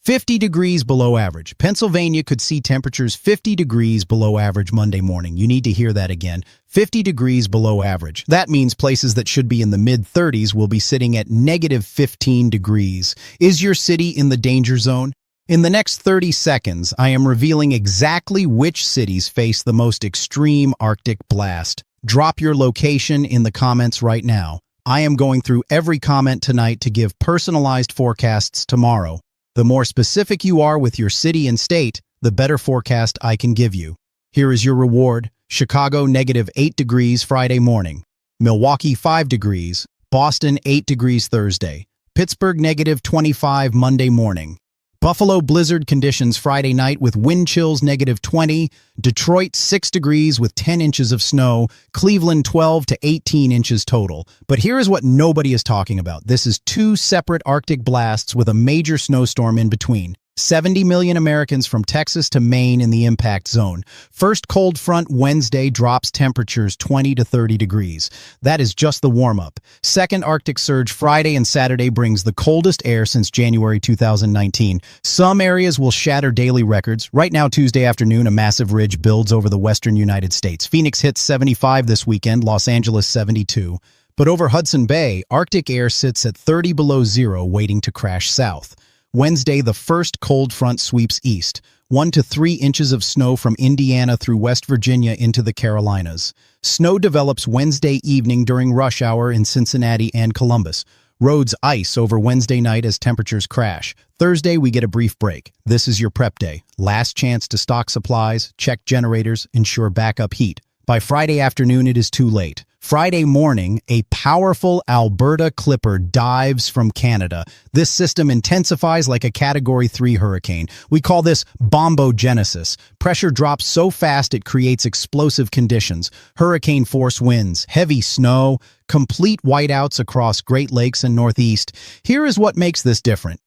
50 degrees below average. Pennsylvania could see temperatures 50 degrees below average Monday morning. You need to hear that again. 50 degrees below average. That means places that should be in the mid-30s will be sitting at negative 15 degrees. Is your city in the danger zone? In the next 30 seconds, I am revealing exactly which cities face the most extreme Arctic blast. Drop your location in the comments right now. I am going through every comment tonight to give personalized forecasts tomorrow. The more specific you are with your city and state, the better forecast I can give you. Here is your reward. Chicago, negative 8 degrees Friday morning. Milwaukee, 5 degrees. Boston, 8 degrees Thursday. Pittsburgh, negative 25 Monday morning. Buffalo, blizzard conditions Friday night with wind chills negative 20. Detroit, 6 degrees with 10 inches of snow. Cleveland, 12 to 18 inches total. But here is what nobody is talking about. This is 2 separate Arctic blasts with a major snowstorm in between. 70 million Americans from Texas to Maine in the impact zone. First cold front Wednesday drops temperatures 20 to 30 degrees. That is just the warm-up. Second Arctic surge Friday and Saturday brings the coldest air since January 2019. Some areas will shatter daily records. Right now, Tuesday afternoon, a massive ridge builds over the western United States. Phoenix hits 75 this weekend, Los Angeles 72. But over Hudson Bay, Arctic air sits at 30 below zero, waiting to crash south. Wednesday, the first cold front sweeps east. 1 to 3 inches of snow from Indiana through West Virginia into the Carolinas. Snow develops Wednesday evening during rush hour in Cincinnati and Columbus. Roads ice over Wednesday night as temperatures crash. Thursday, we get a brief break. This is your prep day. Last chance to stock supplies, check generators, ensure backup heat. By Friday afternoon, it is too late. Friday morning, a powerful Alberta clipper dives from Canada. This system intensifies like a Category 3 hurricane. We call this bombogenesis. Pressure drops so fast it creates explosive conditions. Hurricane force winds, heavy snow, complete whiteouts across Great Lakes and Northeast. Here is what makes this different.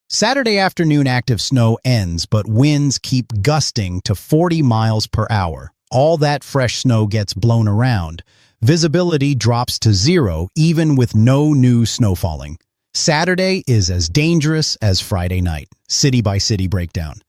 Saturday afternoon active snow ends, but winds keep gusting to 40 miles per hour. All that fresh snow gets blown around. Visibility drops to 0 even with no new snow falling. Saturday is as dangerous as Friday night. City by city breakdown.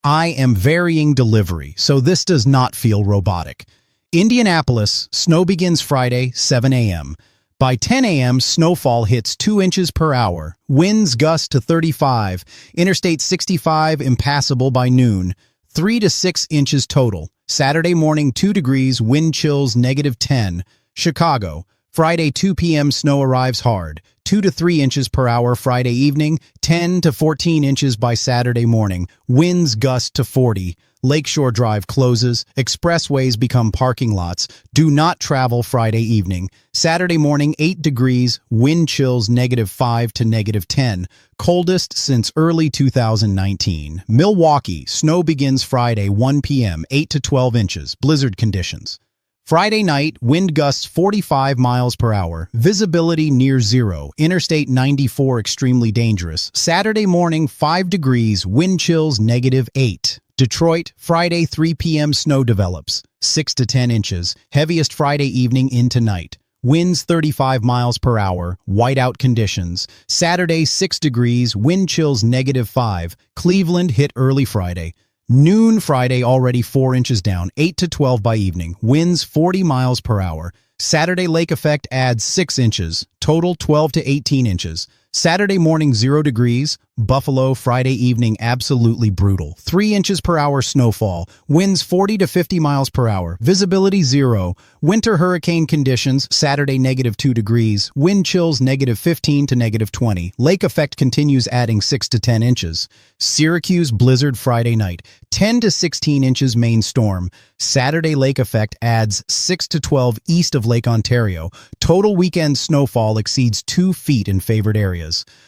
I am varying delivery, so this does not feel robotic. Indianapolis, snow begins Friday, 7 a.m. By 10 a.m., snowfall hits 2 inches per hour. Winds gust to 35. Interstate 65 impassable by noon. 3 to 6 inches total. Saturday morning, 2 degrees, wind chills negative 10. Chicago, Friday 2 p.m. snow arrives hard. 2 to 3 inches per hour Friday evening, 10 to 14 inches by Saturday morning. Winds gust to 40. Lakeshore Drive closes. Expressways become parking lots. Do not travel Friday evening. Saturday morning, 8 degrees, wind chills negative 5 to negative 10. Coldest since early 2019. Milwaukee, snow begins Friday 1 p.m., 8 to 12 inches. Blizzard conditions. Friday night, wind gusts 45 miles per hour. Visibility near 0. Interstate 94 extremely dangerous. Saturday morning, 5 degrees, wind chills negative 8. Detroit, Friday 3 p.m. snow develops. 6 to 10 inches. Heaviest Friday evening into night. Winds 35 miles per hour. Whiteout conditions. Saturday 6 degrees, wind chills negative 5. Cleveland hit early Friday. Noon Friday already 4 inches down, 8 to 12 by evening. Winds 40 miles per hour. Saturday lake effect adds 6 inches. Total 12 to 18 inches. Saturday morning 0 degrees. Buffalo, Friday evening absolutely brutal. 3 inches per hour snowfall. Winds 40 to 50 miles per hour. Visibility 0. Winter hurricane conditions. Saturday negative 2 degrees. Wind chills negative 15 to negative 20. Lake effect continues adding 6 to 10 inches. Syracuse blizzard Friday night. 10 to 16 inches main storm. Saturday lake effect adds 6 to 12 east of Lake Ontario. Total weekend snowfall exceeds 2 feet in favored areas.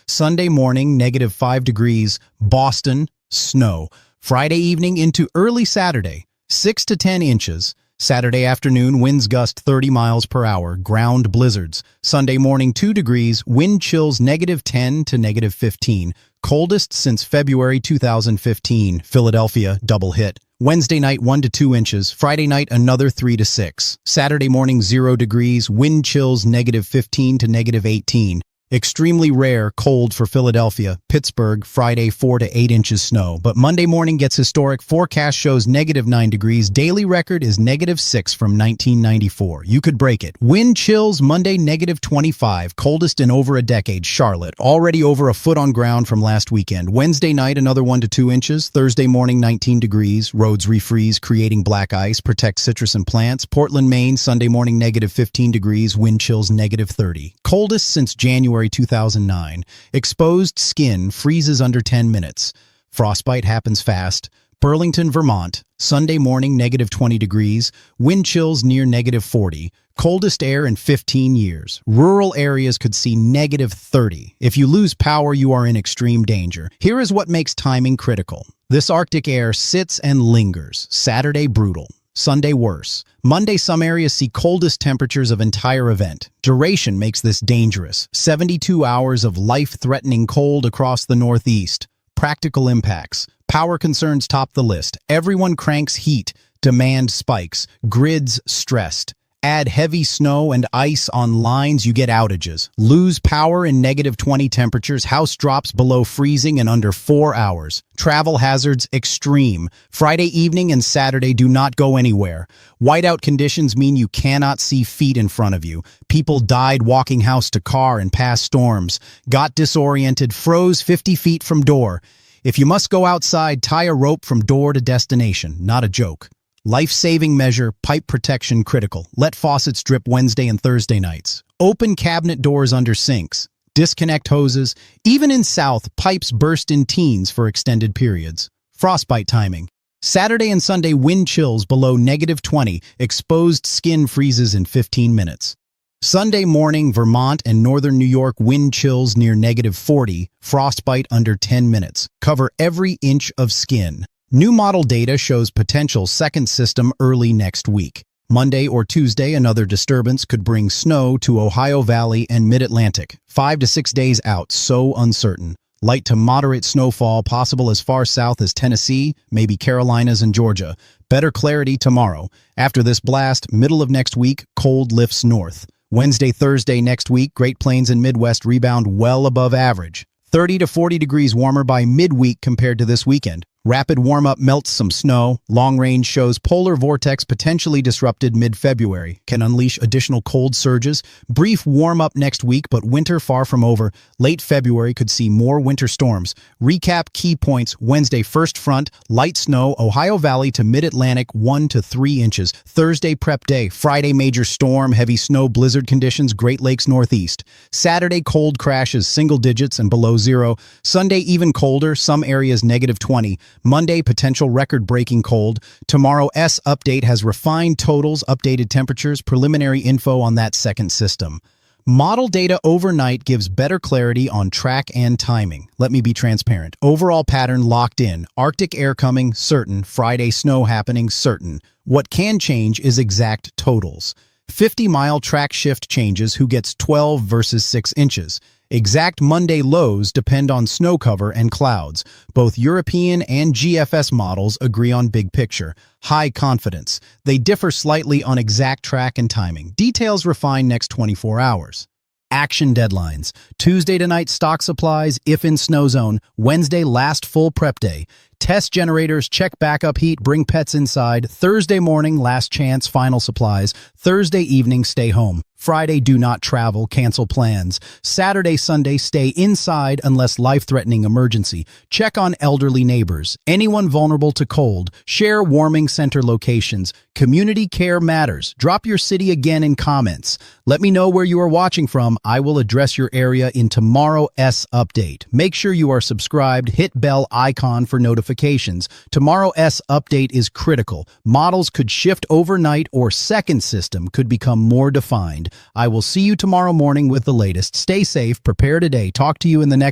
Sunday morning, negative 5 degrees, Boston, snow. Friday evening into early Saturday, 6 to 10 inches. Saturday afternoon, winds gust 30 miles per hour, ground blizzards. Sunday morning, 2 degrees, wind chills negative 10 to negative 15. Coldest since February 2015. Philadelphia, double hit. Wednesday night, 1 to 2 inches. Friday night, another 3 to 6. Saturday morning, 0 degrees, wind chills negative 15 to negative 18. Extremely rare, cold for Philadelphia. Pittsburgh, Friday 4 to 8 inches snow. But Monday morning gets historic. Forecast shows -9 degrees. Daily record is -6 from 1994. You could break it. Wind chills Monday -25. Coldest in over a decade. Charlotte, already over a foot on ground from last weekend. Wednesday night, another 1 to 2 inches. Thursday morning, 19 degrees. Roads refreeze, creating black ice. Protect citrus and plants. Portland, Maine, Sunday morning, -15 degrees. Wind chills -30. Coldest since January 2009. Exposed skin freezes under 10 minutes. Frostbite happens fast. Burlington, Vermont, Sunday morning, -20 degrees. Wind chills near -40. Coldest air in 15 years. Rural areas could see -30. If you lose power, you are in extreme danger. Here is what makes timing critical. This Arctic air sits and lingers. Saturday, brutal. Sunday, worse. Monday, some areas see coldest temperatures of entire event. Duration makes this dangerous. 72 hours of life-threatening cold across the Northeast. Practical impacts. Power concerns top the list. Everyone cranks heat. Demand spikes. Grids stressed. Add heavy snow and ice on lines, you get outages. Lose power in -20 temperatures. House drops below freezing in under 4 hours. Travel hazards extreme. Friday evening and Saturday do not go anywhere. Whiteout conditions mean you cannot see feet in front of you. People died walking house to car in past storms. Got disoriented, froze 50 feet from door. If you must go outside, tie a rope from door to destination. Not a joke. Life-saving measure, pipe protection critical. Let faucets drip Wednesday and Thursday nights. Open cabinet doors under sinks. Disconnect hoses. Even in South, pipes burst in teens for extended periods. Frostbite timing. Saturday and Sunday, wind chills below -20. Exposed skin freezes in 15 minutes. Sunday morning, Vermont and northern New York, wind chills near -40. Frostbite under 10 minutes. Cover every inch of skin. New model data shows potential second system early next week. Monday or Tuesday, another disturbance could bring snow to Ohio Valley and Mid-Atlantic. 5 to 6 days out, so uncertain. Light to moderate snowfall possible as far south as Tennessee, maybe Carolinas and Georgia. Better clarity tomorrow. After this blast, middle of next week, cold lifts north. Wednesday, Thursday next week, Great Plains and Midwest rebound well above average. 30 to 40 degrees warmer by midweek compared to this weekend. Rapid warm-up melts some snow. Long range shows polar vortex potentially disrupted mid-February. Can unleash additional cold surges. Brief warm-up next week, but winter far from over. Late February could see more winter storms. Recap key points. Wednesday, first front, light snow, Ohio Valley to Mid-Atlantic, 1 to 3 inches. Thursday, prep day. Friday, major storm, heavy snow, blizzard conditions, Great Lakes Northeast. Saturday, cold crashes, single digits and below zero. Sunday, even colder, some areas -20. Monday, potential record-breaking cold. Tomorrow's update has refined totals, updated temperatures, preliminary info on that second system. Model data overnight gives better clarity on track and timing. Let me be transparent. Overall pattern locked in. Arctic air coming, certain. Friday snow happening, certain. What can change is exact totals. 50-mile track shift changes who gets 12 versus 6 inches. Exact Monday lows depend on snow cover and clouds. Both European and GFS models agree on big picture. High confidence. They differ slightly on exact track and timing. Details refined next 24 hours. Action deadlines. Tuesday tonight, stock supplies, if in snow zone. Wednesday, last full prep day. Test generators, check backup heat, bring pets inside. Thursday morning, last chance, final supplies. Thursday evening, stay home. Friday, do not travel, cancel plans. Saturday, Sunday, stay inside unless life-threatening emergency. Check on elderly neighbors. Anyone vulnerable to cold. Share warming center locations. Community care matters. Drop your city again in comments. Let me know where you are watching from. I will address your area in tomorrow's update. Make sure you are subscribed. Hit bell icon for notifications. Tomorrow's update is critical. Models could shift overnight or second system could become more defined. I will see you tomorrow morning with the latest. Stay safe, prepare today. Talk to you in the next